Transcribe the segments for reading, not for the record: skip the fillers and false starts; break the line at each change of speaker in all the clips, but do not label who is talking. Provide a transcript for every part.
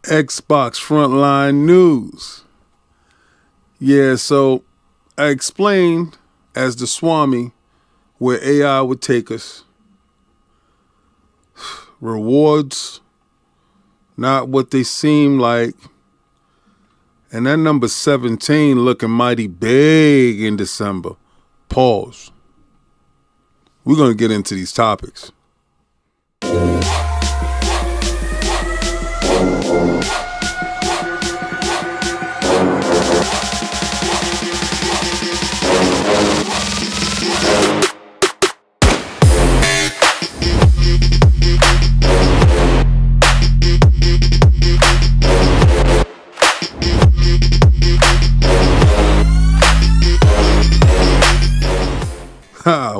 Xbox Frontline News. Yeah, so I explained as the Swami where AI would take us. Rewards, not what they seem like. And that number 17 looking mighty big in December. Pause. We're going to get into these topics.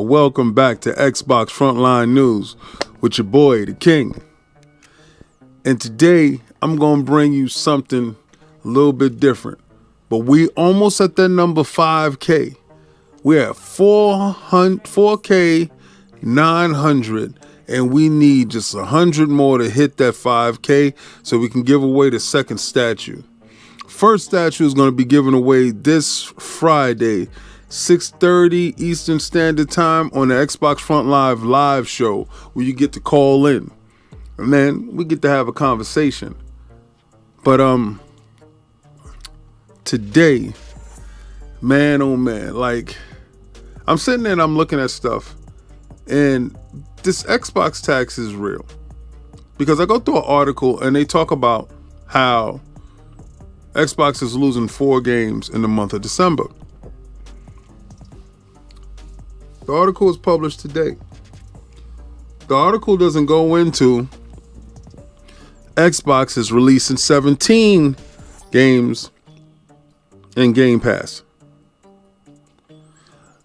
Welcome back to Xbox Frontline News with your boy, the King. And today, I'm going to bring you something a little bit different. But we almost at that number 5K. We're at 4K 900. And we need just 100 more to hit that 5K so we can give away the second statue. First statue is going to be given away this Friday, 6:30 Eastern Standard Time on the Xbox Front live show where you get to call in. And then we get to have a conversation. But today, man, oh man, like I'm sitting there and I'm looking at stuff and this Xbox tax is real. Because I go through an article and they talk about how Xbox is losing 4 games in the month of December. The article was published today. The article doesn't go into Xbox is releasing 17 games in Game Pass.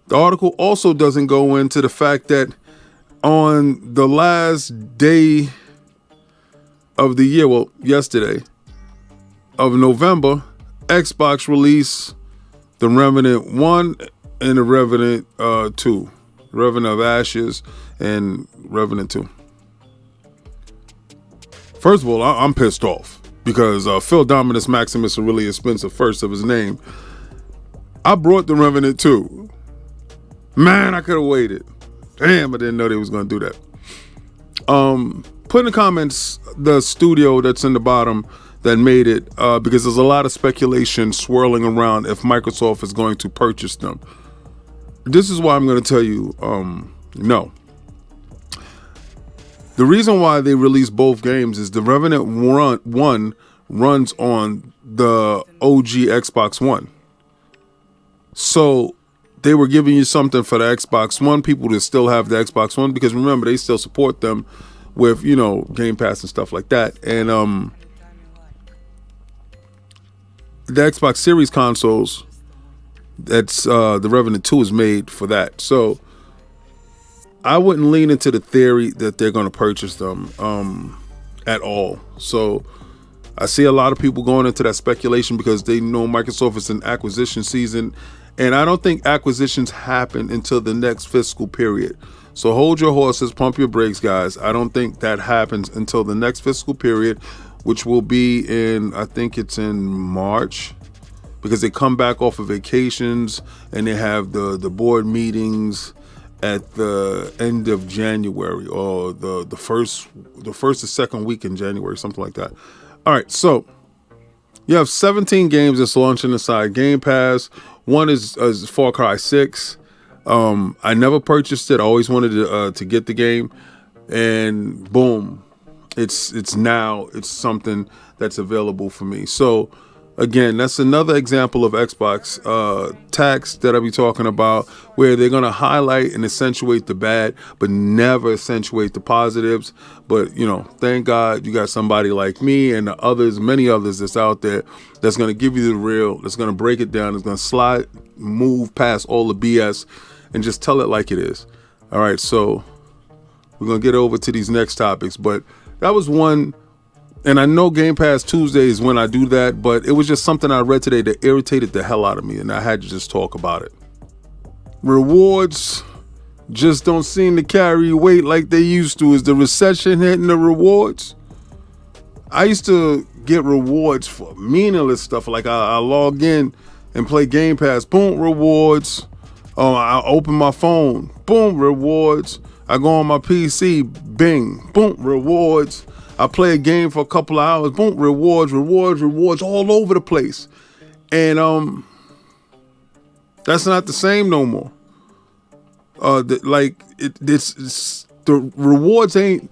The article also doesn't go into the fact that on the last day of the year, well, yesterday, of November, Xbox released The Revenant 1 and The Revenant 2. Revenant of Ashes and Revenant 2. First of all, I'm pissed off because Phil Dominus Maximus Aurelius Spencer, first of his name. I brought The Revenant 2. Man, I could have waited. Damn, I didn't know they was going to do that. Put in the comments the studio that's in the bottom that made it because there's a lot of speculation swirling around if Microsoft is going to purchase them. This is why I'm going to tell you, no. The reason why they released both games is The Revenant 1 runs on the OG Xbox One. So they were giving you something for the Xbox One people to still have the Xbox One because remember, they still support them with, Game Pass and stuff like that. And the Xbox Series consoles, that's the Revenant 2 is made for that. So I wouldn't lean into the theory that they're going to purchase them at all. So I see a lot of people going into that speculation because they know Microsoft is in acquisition season. And I don't think acquisitions happen until the next fiscal period. So hold your horses, pump your brakes, guys. I don't think that happens until the next fiscal period, which will be I think it's in March. Because they come back off of vacations and they have the board meetings at the end of January or the first or second week in January, something like that. All right, so you have 17 games that's launching inside Game Pass. One is Far Cry 6. I never purchased it. I always wanted to get the game, and boom, it's something that's available for me. So again, that's another example of Xbox tax that I'll be talking about, where they're going to highlight and accentuate the bad, but never accentuate the positives. But, thank God you got somebody like me and the others, many others that's out there that's going to give you the real, that's going to break it down, that's going to move past all the BS and just tell it like it is. All right, so we're going to get over to these next topics, but that was one. And I know Game Pass Tuesday is when I do that, but it was just something I read today that irritated the hell out of me, and I had to just talk about it. Rewards just don't seem to carry weight like they used to. Is the recession hitting the rewards? I used to get rewards for meaningless stuff. Like I log in and play Game Pass, boom, rewards. I open my phone, boom, rewards. I go on my PC, bing, boom, rewards. I play a game for a couple of hours, boom, rewards all over the place. And that's not the same no more. The rewards ain't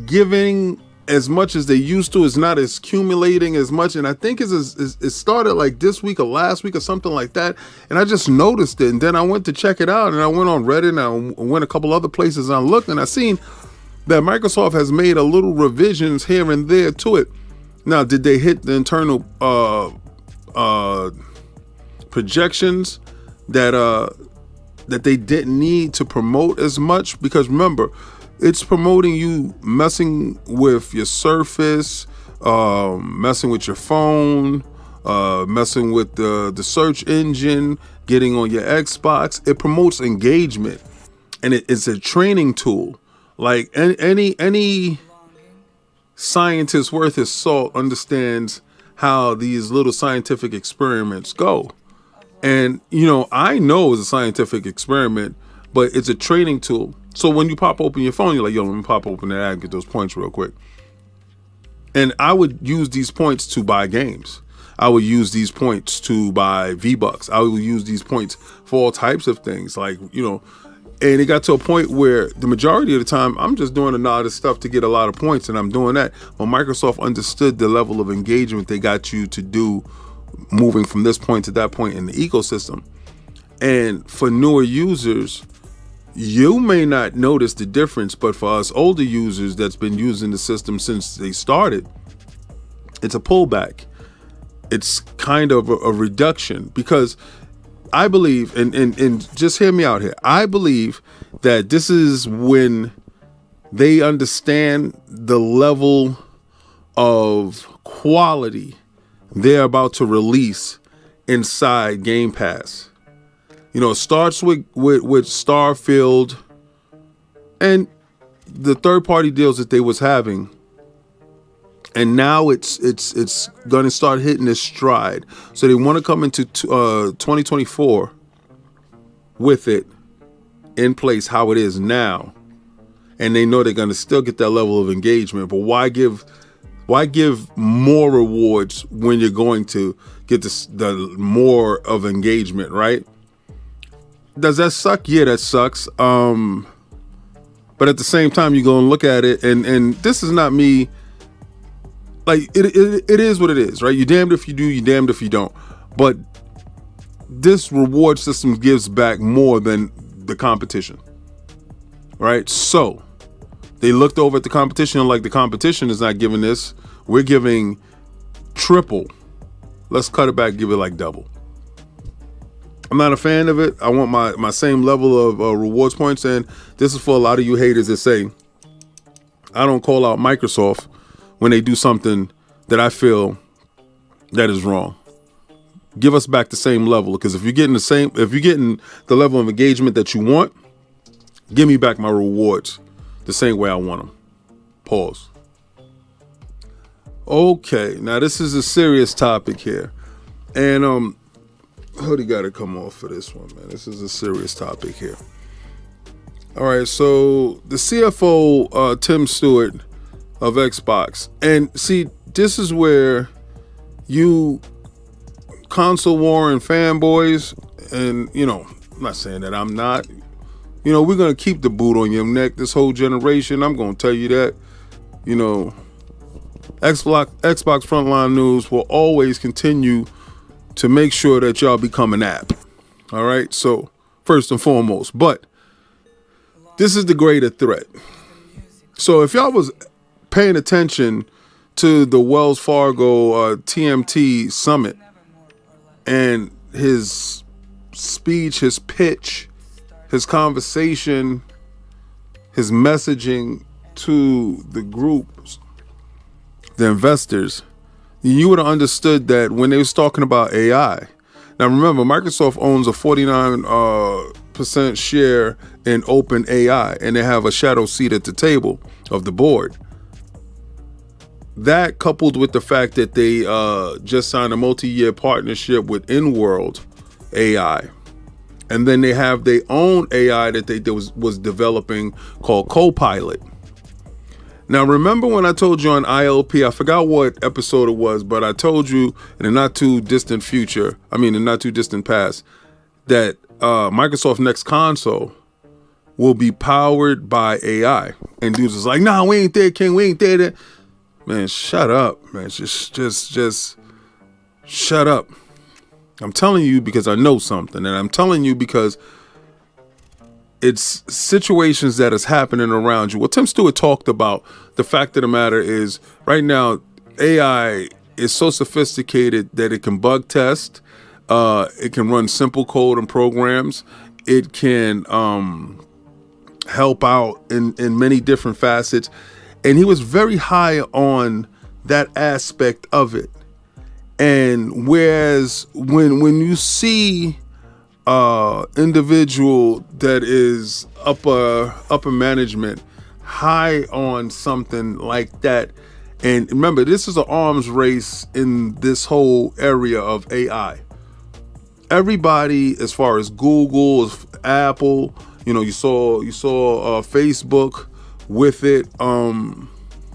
giving as much as they used to. It's not as accumulating as much. And I think it started like this week or last week or something like that. And I just noticed it. And then I went to check it out, and I went on Reddit, and I went a couple other places, and I looked, and I seen that Microsoft has made a little revisions here and there to it. Now, did they hit the internal projections that they didn't need to promote as much? Because remember, it's promoting you messing with your Surface, messing with your phone, messing with the search engine, getting on your Xbox. It promotes engagement, and it's a training tool. Like any scientist worth his salt understands how these little scientific experiments go. And, I know it's a scientific experiment, but it's a training tool. So when you pop open your phone, you're like, yo, let me pop open that app and get those points real quick. And I would use these points to buy games. I would use these points to buy V-Bucks. I would use these points for all types of things. Like, and it got to a point where the majority of the time I'm just doing a lot of stuff to get a lot of points, and I'm doing that. But Microsoft understood the level of engagement they got you to do moving from this point to that point in the ecosystem. And for newer users, you may not notice the difference, but for us older users that's been using the system since they started, it's a pullback. It's kind of a reduction, because I believe, and just hear me out here, I believe that this is when they understand the level of quality they're about to release inside Game Pass. It starts with Starfield and the third-party deals that they was having, and now it's going to start hitting its stride. So they want to come into 2024 with it in place how it is now, and they know they're going to still get that level of engagement. But why give more rewards when you're going to get the more of engagement, right? Does that suck? Yeah, that sucks. But at the same time, you go and look at it, and this is not me. Like, it is what it is, right? You're damned if you do, you're damned if you don't. But this reward system gives back more than the competition, right? So they looked over at the competition, and like, the competition is not giving this. We're giving triple. Let's cut it back, give it like double. I'm not a fan of it. I want my same level of rewards points. And this is for a lot of you haters that say, I don't call out Microsoft when they do something that I feel that is wrong. Give us back the same level, because if you're getting the level of engagement that you want, give me back my rewards the same way I want them. Pause. Okay, now this is a serious topic here, and Hoodie got to come off for this one, man. This is a serious topic here. All right, so the CFO, Tim Stewart of Xbox, and see, this is where you console warring fanboys, and I'm not saying that I'm not. We're gonna keep the boot on your neck this whole generation. I'm gonna tell you that. Xbox Frontline News will always continue to make sure that y'all become an app. All right, so first and foremost, but this is the greater threat. So if y'all was paying attention to the Wells Fargo TMT summit and his speech, his pitch, his conversation, his messaging to the groups, the investors, you would have understood that when they was talking about AI. Now remember, Microsoft owns a 49% share in OpenAI, and they have a shadow seat at the table of the board. That coupled with the fact that they just signed a multi-year partnership with InWorld AI. And then they have their own AI that they was developing called Copilot. Now, remember when I told you on ILP, I forgot what episode it was, but I told you in the not too distant past, that Microsoft Next Console will be powered by AI. And dudes is like, nah, we ain't there, King, we ain't there. Man, shut up, man. Just shut up. I'm telling you because I know something, and I'm telling you because it's situations that is happening around you. Well, Tim Stewart talked about the fact of the matter is right now, AI is so sophisticated that it can bug test. It can run simple code and programs. It can help out in many different facets. And he was very high on that aspect of it. And whereas when you see individual that is upper management high on something like that, and remember, this is an arms race in this whole area of AI. Everybody, as far as Google, Apple, you saw Facebook with it,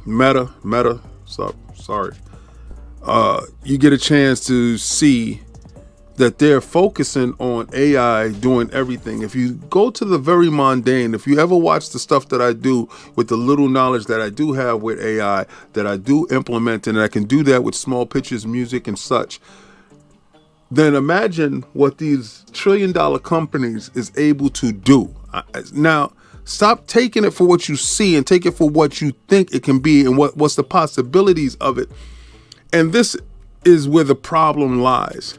Meta. Sorry. You get a chance to see that they're focusing on AI doing everything. If you go to the very mundane, if you ever watch the stuff that I do with the little knowledge that I do have with AI, that I do implement, and I can do that with small pictures, music, and such, then imagine what these trillion-dollar companies is able to do. Now, stop taking it for what you see and take it for what you think it can be and what's the possibilities of it. And this is where the problem lies.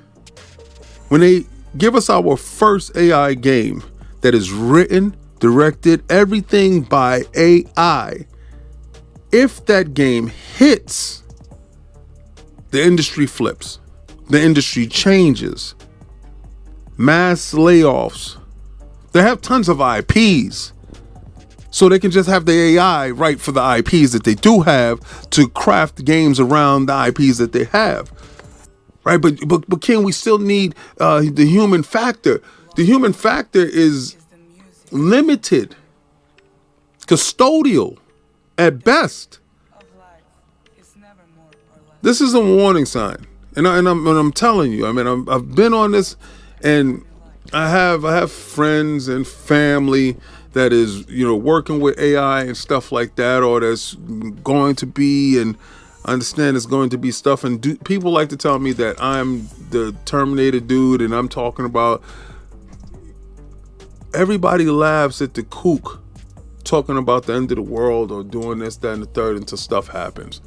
When they give us our first AI game that is written, directed, everything by AI, if that game hits, the industry flips. The industry changes. Mass layoffs. They have tons of IPs. So they can just have the AI write for the IPs that they do have to craft games around the IPs that they have. Right? But King, we still need the human factor. The human factor is limited, custodial at best. This is a warning sign. And I'm telling you, I mean, I've been on this, and I have friends and family that is, working with AI and stuff like that, or that's going to be, and I understand it's going to be stuff. And people like to tell me that I'm the Terminator dude, and I'm talking about, everybody laughs at the kook talking about the end of the world or doing this, that, and the third until stuff happens.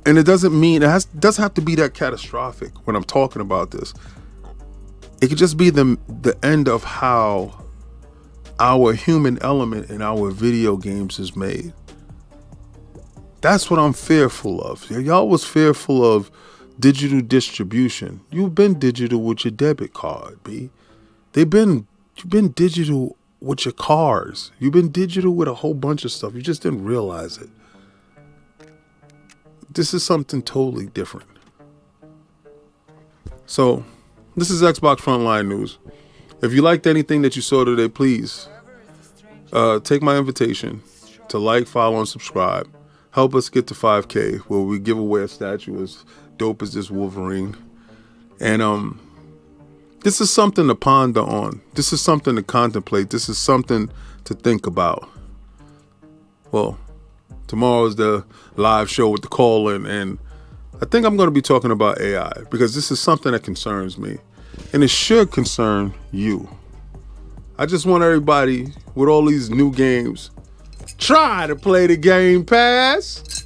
And it doesn't mean doesn't have to be that catastrophic when I'm talking about this. It could just be the end of how our human element in our video games is made. That's what I'm fearful of. Y'all was fearful of digital distribution. You've been digital with your debit card, B. You've been digital with your cars. You've been digital with a whole bunch of stuff. You just didn't realize it. This is something totally different. So, this is Xbox Frontline News. If you liked anything that you saw today, please take my invitation to like, follow, and subscribe. Help us get to 5K, where we give away a statue as dope as this Wolverine. And this is something to ponder on. This is something to contemplate. This is something to think about. Well, tomorrow is the live show with the call-in, and I think I'm going to be talking about AI because this is something that concerns me, and it should concern you. I just want everybody with all these new games, try to play the Game Pass.